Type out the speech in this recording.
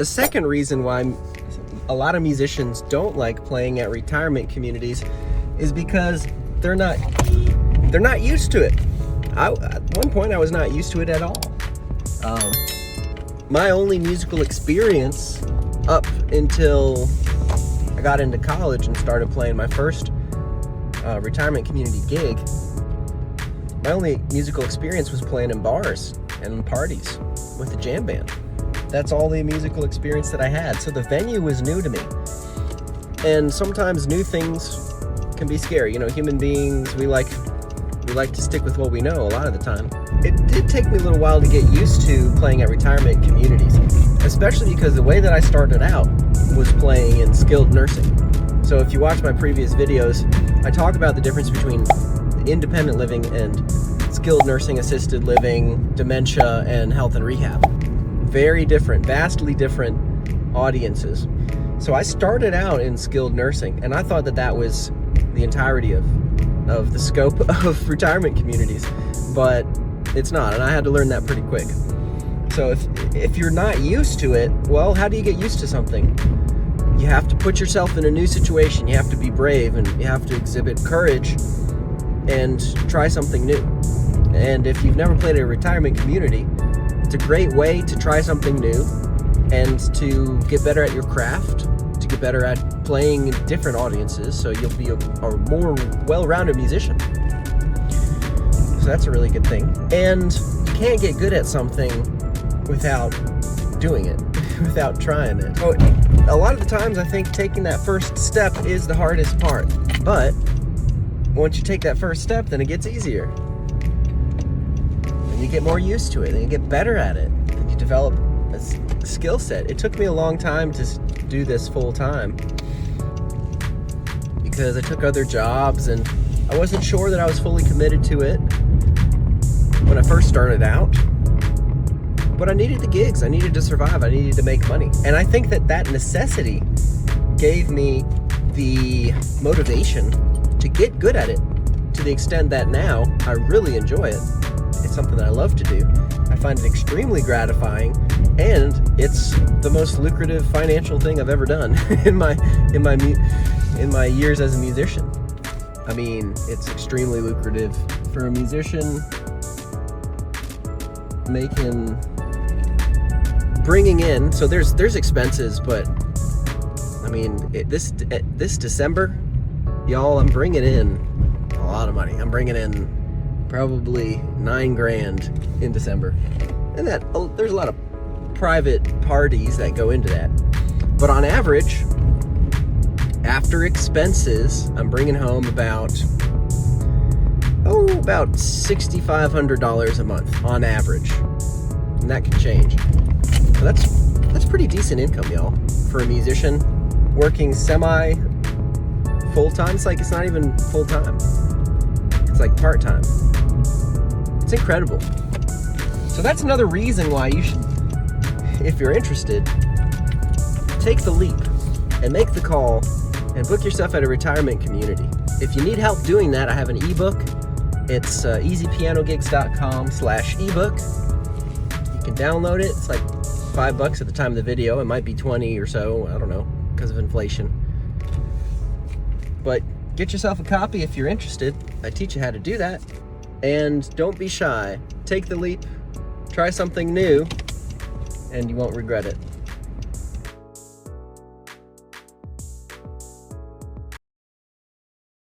A second reason why a lot of musicians don't like playing at retirement communities is because they're not used to it. At one point, I was not used to it at all. My only musical experience up until I got into college and started playing my first retirement community gig, my only musical experience was playing in bars and parties with a jam band. That's all the musical experience that I had. So the venue was new to me. And sometimes new things can be scary. You know, human beings, we like to stick with what we know a lot of the time. It did take me a little while to get used to playing at retirement communities, especially because the way that I started out was playing in skilled nursing. So if you watch my previous videos, I talk about the difference between independent living and skilled nursing, assisted living, dementia, and health and rehab. Very different, vastly different audiences. So I started out in skilled nursing, and I thought that that was the entirety of the scope of retirement communities, but it's not, and I had to learn that pretty quick. So if you're not used to it, well, how do you get used to something? You have to put yourself in a new situation. You have to be brave, and you have to exhibit courage and try something new. And if you've never played at a retirement community, it's a great way to try something new and to get better at your craft, to get better at playing different audiences, so you'll be a more well-rounded musician. So that's a really good thing. And you can't get good at something without doing it, without trying it. Oh, a lot of the times I think taking that first step is the hardest part, but once you take that first step, then it gets easier. And you get more used to it, and you get better at it, and you develop a skill set. It took me a long time to do this full time because I took other jobs and I wasn't sure that I was fully committed to it when I first started out. But I needed the gigs, I needed to survive, I needed to make money. And I think that necessity gave me the motivation to get good at it, to the extent that now I really enjoy it. It's something that I love to do. I find it extremely gratifying, and it's the most lucrative financial thing I've ever done in my years as a musician. I mean, it's extremely lucrative for a musician. Bringing in, so there's expenses, but I mean, this December, y'all, I'm bringing in a lot of money. I'm bringing in probably $9,000 in December, and there's a lot of private parties that go into that. But on average, after expenses, I'm bringing home about $6,500 a month on average, and that can change. So that's pretty decent income, y'all, for a musician working semi full-time. It's not even full-time. It's like part-time. It's incredible. So that's another reason why you should, if you're interested, take the leap and make the call and book yourself at a retirement community. If you need help doing that, I have an ebook. It's easypianogigs.com/ebook. You can download it. It's like $5 at the time of the video. It might be 20 or so, I don't know, because of inflation. But get yourself a copy if you're interested. I teach you how to do that. And don't be shy. Take the leap, try something new, and you won't regret it.